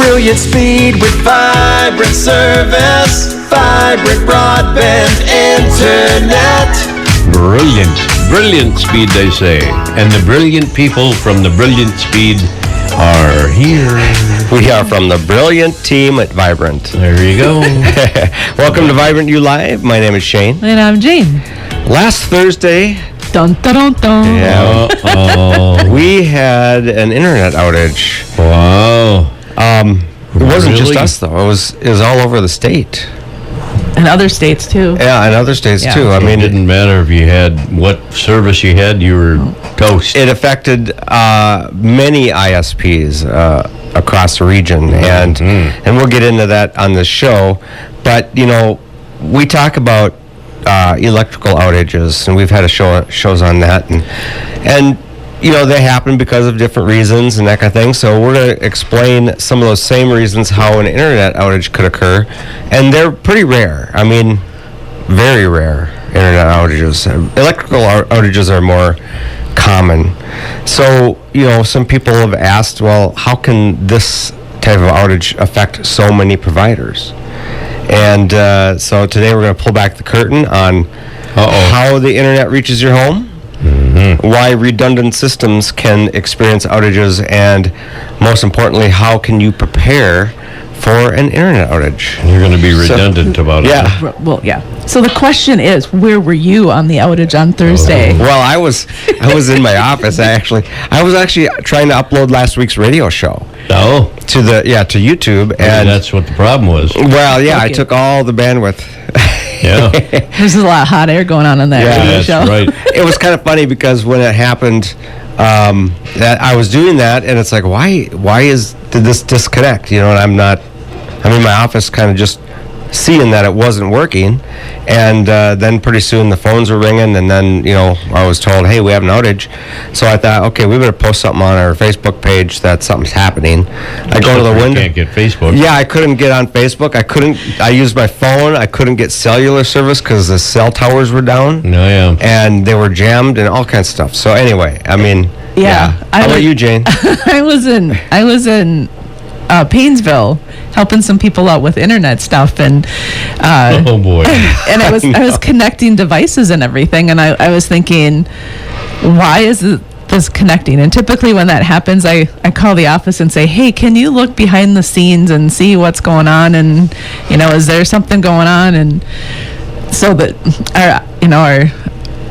Brilliant speed with vibrant service. Vibrant broadband internet. Brilliant speed, they say. And the brilliant people from the Brilliant Speed are here. We are from the brilliant team at Vibrant. There you go. Welcome to Vibrant U Live. My name is Shane. And I'm Jane. Last Thursday, Dun, dun, dun, dun. Uh-oh. we had an internet outage. Wow. It wasn't just Really? us, though. It was all over the state. And other states, too. Yeah, and other states, Yeah. too. I It mean, didn't matter if you had what service you had, you were toast. it affected many ISPs across the region, and we'll get into that on the show. But we talk about electrical outages, and we've had shows on that, and they happen because of different reasons and that kind of thing. So we're going to explain some of those same reasons how an internet outage could occur, and they're pretty rare. I mean, very rare internet outages. Electrical outages are more common. So, some people have asked, well, how can this type of outage affect so many providers? And so today we're going to pull back the curtain on how the internet reaches your home, why redundant systems can experience outages, and most importantly, how can you prepare for an internet outage? You're going to be redundant about it. Yeah. Well, yeah. So the question is, where were you on the outage on Thursday? Well, I was in my office. I was actually trying to upload last week's radio show Oh, to YouTube, and that's what the problem was. well, yeah, I Okay. took all the bandwidth. Yeah. There's a lot of hot air going on that Yeah, radio That's show. right. It was kind of funny because when it happened, that I was doing that, and it's like, why did this disconnect? And I'm in my office, kind of just seeing that it wasn't working, and then pretty soon the phones were ringing, and then I was told, hey, we have an outage. So I thought, okay, we better post something on our Facebook page that something's happening. I go to the You window. can't get Facebook. Yeah, I couldn't get on Facebook. I used my phone. I couldn't get cellular service because the cell towers were down. No, yeah. And they were jammed and all kinds of stuff. So anyway, I mean, Yeah. How about you, Jane? I was in Painesville helping some people out with internet stuff, and Oh, boy. and I was connecting devices and everything, and I was thinking, why is this connecting? And typically when that happens, I call the office and say, hey, can you look behind the scenes and see what's going on, and is there something going on? And so that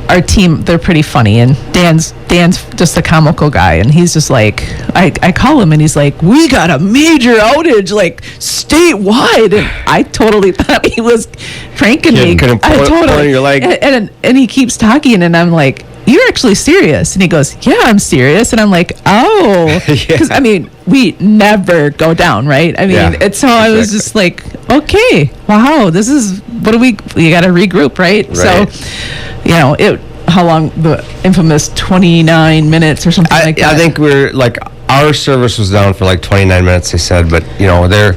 our team, they're pretty funny, and Dan's just a comical guy, and he's just like, I call him and he's like, we got a major outage, like statewide, and I totally thought he was pranking me. Couldn't I point your leg. and he keeps talking, and I'm like, you're actually serious? And he goes, yeah, I'm serious. And I'm like, oh, because I mean, we never go down, right? I mean, Yeah, it's so I was just like, okay, wow, this is we got to regroup, right? Right. So, how long, the infamous 29 minutes or something like that? I think we're like, our service was down for like 29 minutes, they said, but their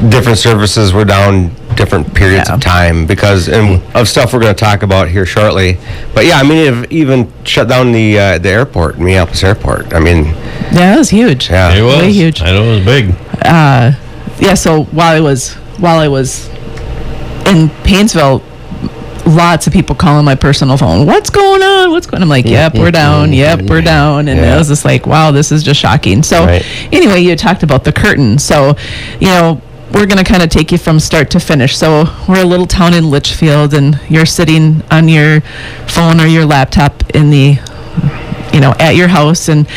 different services were down different periods Yeah. of time because of stuff we're going to talk about here shortly. But yeah, I mean, it even shut down the airport, Minneapolis airport. I mean, Yeah, it was huge. yeah. It was. Way huge. I know it was big. Yeah, so while I was in Painesville, lots of people calling my personal phone. What's going on? I'm like, yep, we're down. Yep, we're down. And Yeah. I was just like, wow, this is just shocking. So Right. anyway, you talked about the curtain. So, we're going to kind of take you from start to finish. So we're a little town in Litchfield, and you're sitting on your phone or your laptop in the, at your house. And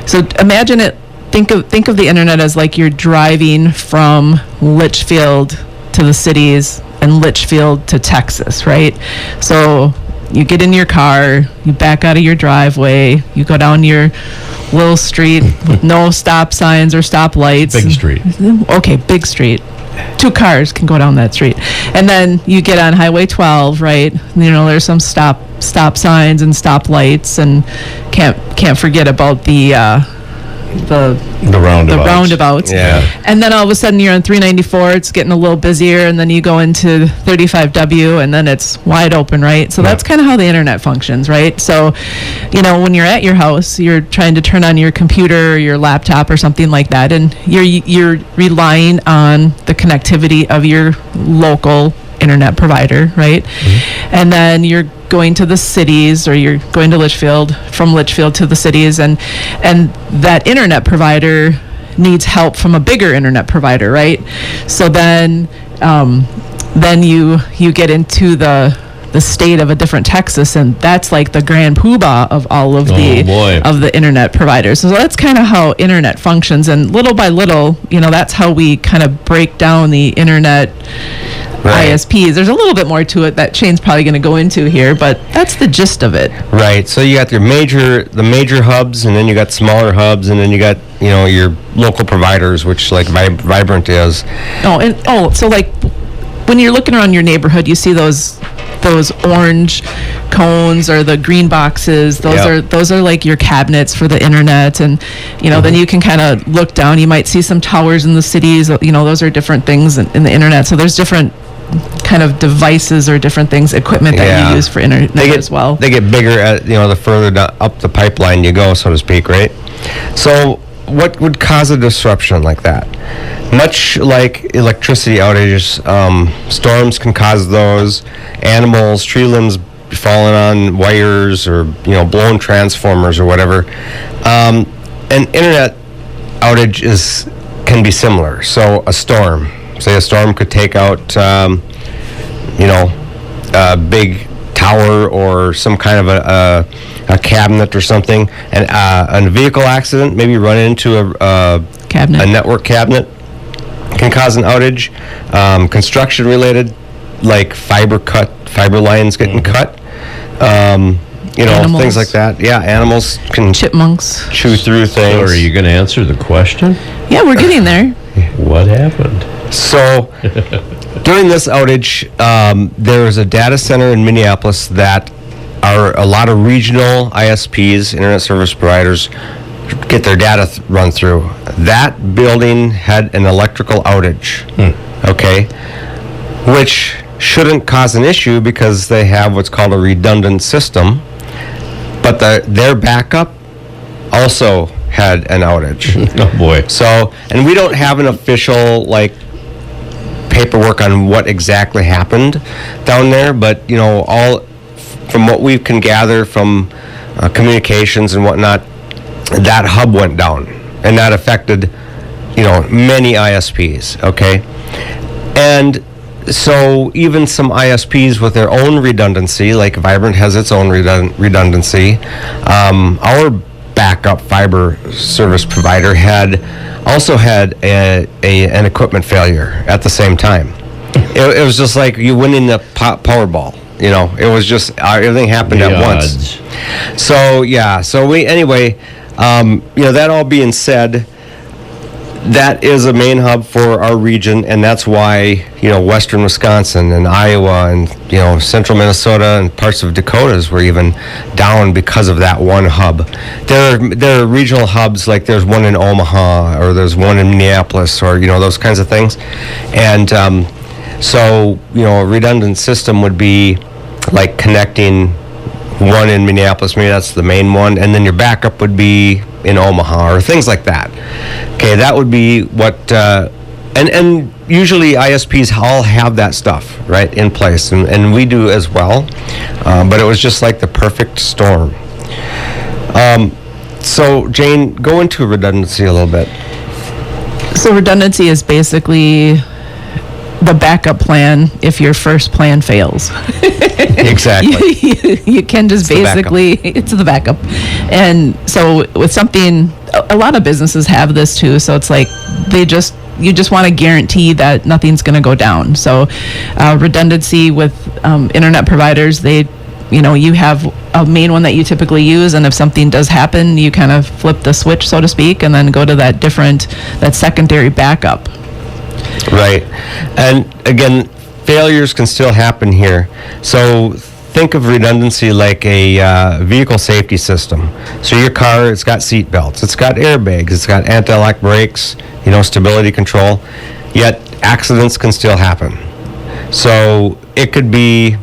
so imagine it, think of the internet as like you're driving from Litchfield to the cities and Litchfield to Texas, right? So you get in your car, you back out of your driveway, you go down your little street with no stop signs or stop lights. Big street. Okay, big street. 2 cars can go down that street. And then you get on Highway 12, right? There's some stop signs and stop lights, and can't forget about the The roundabouts. Yeah. And then all of a sudden you're on 394, it's getting a little busier, and then you go into 35W, and then it's wide open, right? So that's kind of how the internet functions, right? So, when you're at your house, you're trying to turn on your computer or your laptop or something like that, and you're relying on the connectivity of your local internet provider, right? Mm-hmm. And then you're going to the cities, or you're going to Litchfield, from Litchfield to the cities, and that internet provider needs help from a bigger internet provider, right? So then you get into the state of a different Texas, and that's like the grand poobah of all of the internet providers. So that's kind of how internet functions, and little by little, that's how we kind of break down the internet. Right. ISPs. There's a little bit more to it that Shane's probably going to go into here, but that's the gist of it. Right. So you got the major hubs, and then you got smaller hubs, and then you got your local providers, which like Vibrant is. So like when you're looking around your neighborhood, you see those orange cones or the green boxes. Those are like your cabinets for the internet, and then you can kind of look down. You might see some towers in the cities. Those are different things in the internet. So there's different kind of devices or different things, equipment that you use for internet as well. They get bigger at the further down, up the pipeline you go, so to speak, right? So what would cause a disruption like that? Much like electricity outages, storms can cause those. Animals, tree limbs falling on wires, or blown transformers or whatever. An internet outage can be similar. So a storm could take out a big tower or some kind of a cabinet or something, and a vehicle accident, maybe run into a network cabinet, can cause an outage. Construction related, like fiber lines getting cut, animals. Things like that. Yeah, animals can chipmunks chew through things. So are you going to answer the question? Yeah, we're getting there. What happened? So during this outage, there was a data center in Minneapolis that a lot of regional ISPs, internet service providers, get their data run through. That building had an electrical outage, okay, which shouldn't cause an issue because they have what's called a redundant system, but their backup also had an outage. Oh boy. So, and we don't have an official paperwork on what exactly happened down there, but all from what we can gather from communications and whatnot, that hub went down, and that affected many ISPs. Okay, and so even some ISPs with their own redundancy, like Vibrant has its own redundancy, our backup fiber service provider also had an equipment failure at the same time. It was just like you winning the Powerball. It was just everything happened the at odds. once. So that all being said, that is a main hub for our region, and that's why western Wisconsin and Iowa and central Minnesota and parts of Dakotas were even down because of that one hub. There are regional hubs, like there's one in Omaha, or there's one in Minneapolis, or those kinds of things. And so a redundant system would be like connecting one in Minneapolis, maybe that's the main one, and then your backup would be in Omaha or things like that. Okay, that would be what, and usually ISPs all have that stuff right in place, and we do as well. But it was just like the perfect storm. So Jane, go into redundancy a little bit. So redundancy is basically the backup plan if your first plan fails. Exactly. You can just it's the backup. And so with something, a lot of businesses have this too, so it's like you just want to guarantee that nothing's going to go down. So redundancy with internet providers, you have a main one that you typically use, and if something does happen, you kind of flip the switch, so to speak, and then go to that secondary backup. Right. And again, failures can still happen here. So think of redundancy like a vehicle safety system. So your car, it's got seat belts, it's got airbags, it's got anti-lock brakes, stability control, yet accidents can still happen. So it could be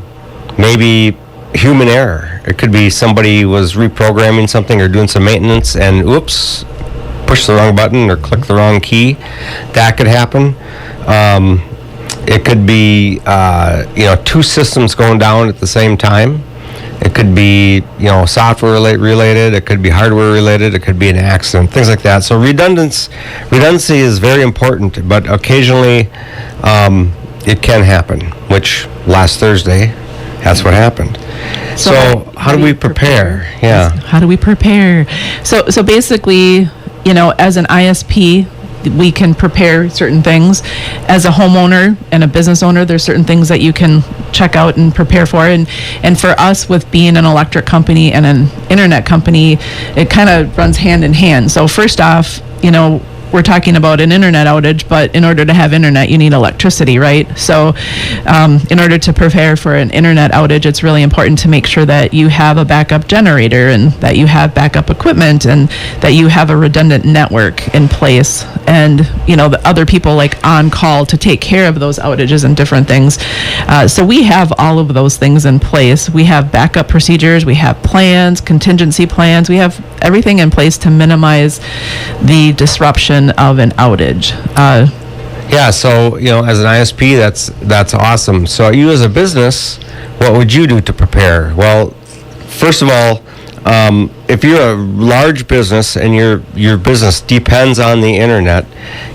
maybe human error. It could be somebody was reprogramming something or doing some maintenance and oops, push the wrong button or click the wrong key. That could happen. It could be, two systems going down at the same time. It could be, software related. It could be hardware related. It could be an accident, things like that. So redundancy is very important, but occasionally it can happen, which last Thursday, that's what happened. So how do we prepare? Yeah. How do we prepare? So basically, as an ISP, we can prepare certain things. As a homeowner and a business owner, there's certain things that you can check out and prepare for. And for us, with being an electric company and an internet company, it kind of runs hand in hand. So first off, we're talking about an internet outage, but in order to have internet, you need electricity, right? So in order to prepare for an internet outage, it's really important to make sure that you have a backup generator and that you have backup equipment and that you have a redundant network in place and, the other people like on call to take care of those outages and different things. So we have all of those things in place. We have backup procedures, we have plans, contingency plans, we have everything in place to minimize the disruption of an outage. So as an ISP, that's awesome. So you as a business, what would you do to prepare? Well, first of all, if you're a large business and your business depends on the internet,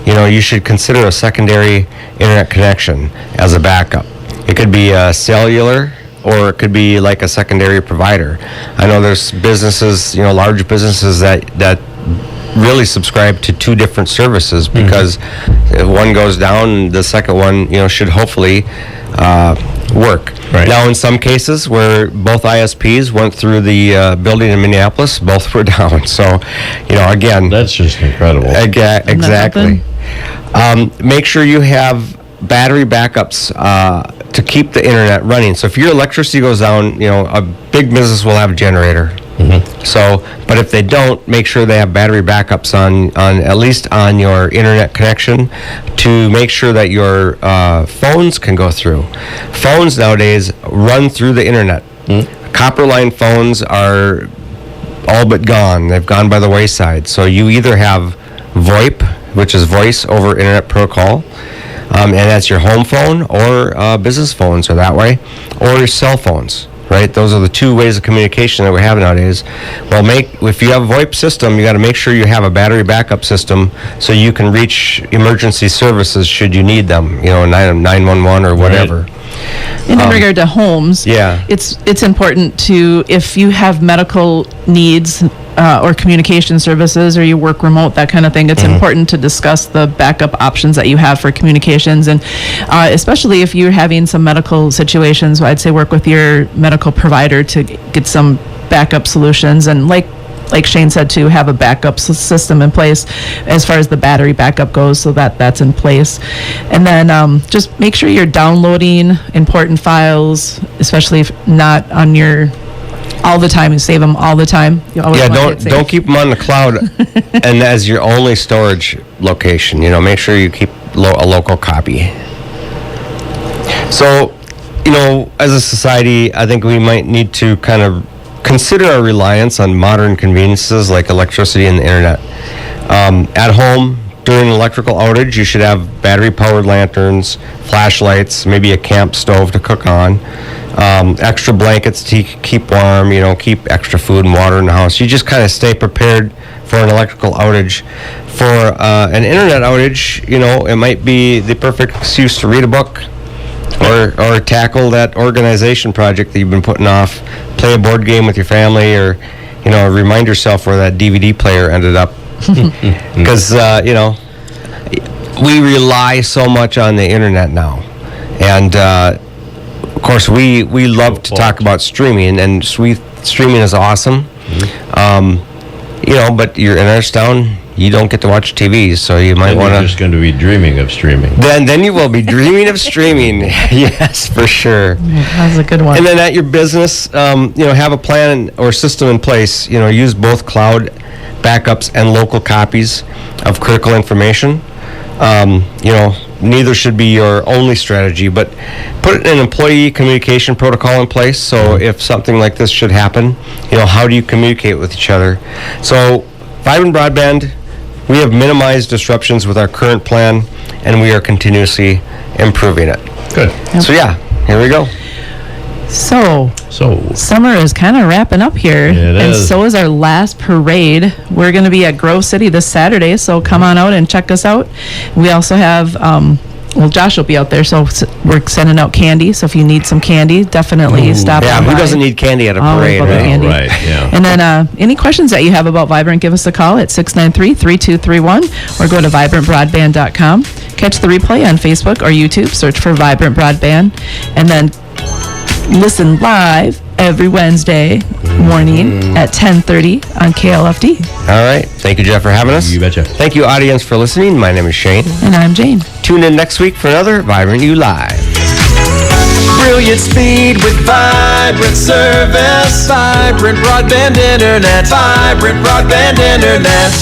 you should consider a secondary internet connection as a backup. It could be a cellular, or it could be like a secondary provider. I know there's businesses, large businesses that really subscribe to two different services because if one goes down, the second one, should hopefully work. Right. Now, in some cases where both ISPs went through the building in Minneapolis, both were down. So, again, That's just incredible. Exactly. Make sure you have battery backups to keep the internet running. So if your electricity goes down, a big business will have a generator. So, but if they don't, make sure they have battery backups on at least on your internet connection to make sure that your phones can go through. Phones nowadays run through the internet. Copper line phones are all but gone. They've gone by the wayside. So you either have VoIP, which is voice over internet protocol, and that's your home phone, or business phones are that way, or your cell phones. Right, those are the two ways of communication that we have nowadays. Well, if you have a VoIP system, you got to make sure you have a battery backup system so you can reach emergency services should you need them. 911 or whatever. Right. And in regard to homes, Yeah. it's important to, if you have medical needs or communication services, or you work remote, that kind of thing, it's important to discuss the backup options that you have for communications. And especially if you're having some medical situations, I'd say work with your medical provider to get some backup solutions. And like Shane said, to have a backup system in place as far as the battery backup goes, so that's in place. And then just make sure you're downloading important files, especially if not on your all the time, and save them all the time. You always want to get saved. Don't keep them on the cloud and as your only storage location. Make sure you keep a local copy. So, as a society, I think we might need to kind of consider our reliance on modern conveniences like electricity and the internet. At home, during an electrical outage, you should have battery-powered lanterns, flashlights, maybe a camp stove to cook on, extra blankets to keep warm, keep extra food and water in the house. You just kind of stay prepared for an electrical outage. For an internet outage, it might be the perfect excuse to read a book, or tackle that organization project that you've been putting off, play a board game with your family, or remind yourself where that DVD player ended up. Because we rely so much on the internet now, and of course we love to talk about streaming, and streaming is awesome. But your internet's down, you don't get to watch TV, so you might And want you're to. just going to be dreaming of streaming. Then you will be dreaming of streaming. Yes, for sure. That's a good one. And then at your business, have a plan or system in place. Use both cloud backups and local copies of critical information. Neither should be your only strategy, but put an employee communication protocol in place. So if something like this should happen, how do you communicate with each other? So Vibrant Broadband, we have minimized disruptions with our current plan, and we are continuously improving it. Good. So here we go. So summer is kind of wrapping up here, It and is. so is our last parade. We're going to be at Grove City this Saturday, so come on out and check us out. We also have, Josh will be out there, so we're sending out candy. So if you need some candy, definitely stop Yeah, on who by. doesn't need candy at a Always parade, love the right? candy. Right, yeah. And then any questions that you have about Vibrant, give us a call at 693-3231 or go to vibrantbroadband.com. Catch the replay on Facebook or YouTube. Search for Vibrant Broadband. And then listen live every Wednesday morning at 10:30 on KLFD. All right. Thank you, Jeff, for having us. You betcha. Thank you, audience, for listening. My name is Shane. And I'm Jane. Tune in next week for another Vibrant You Live. Brilliant speed with vibrant service. Vibrant broadband internet. Vibrant broadband internet.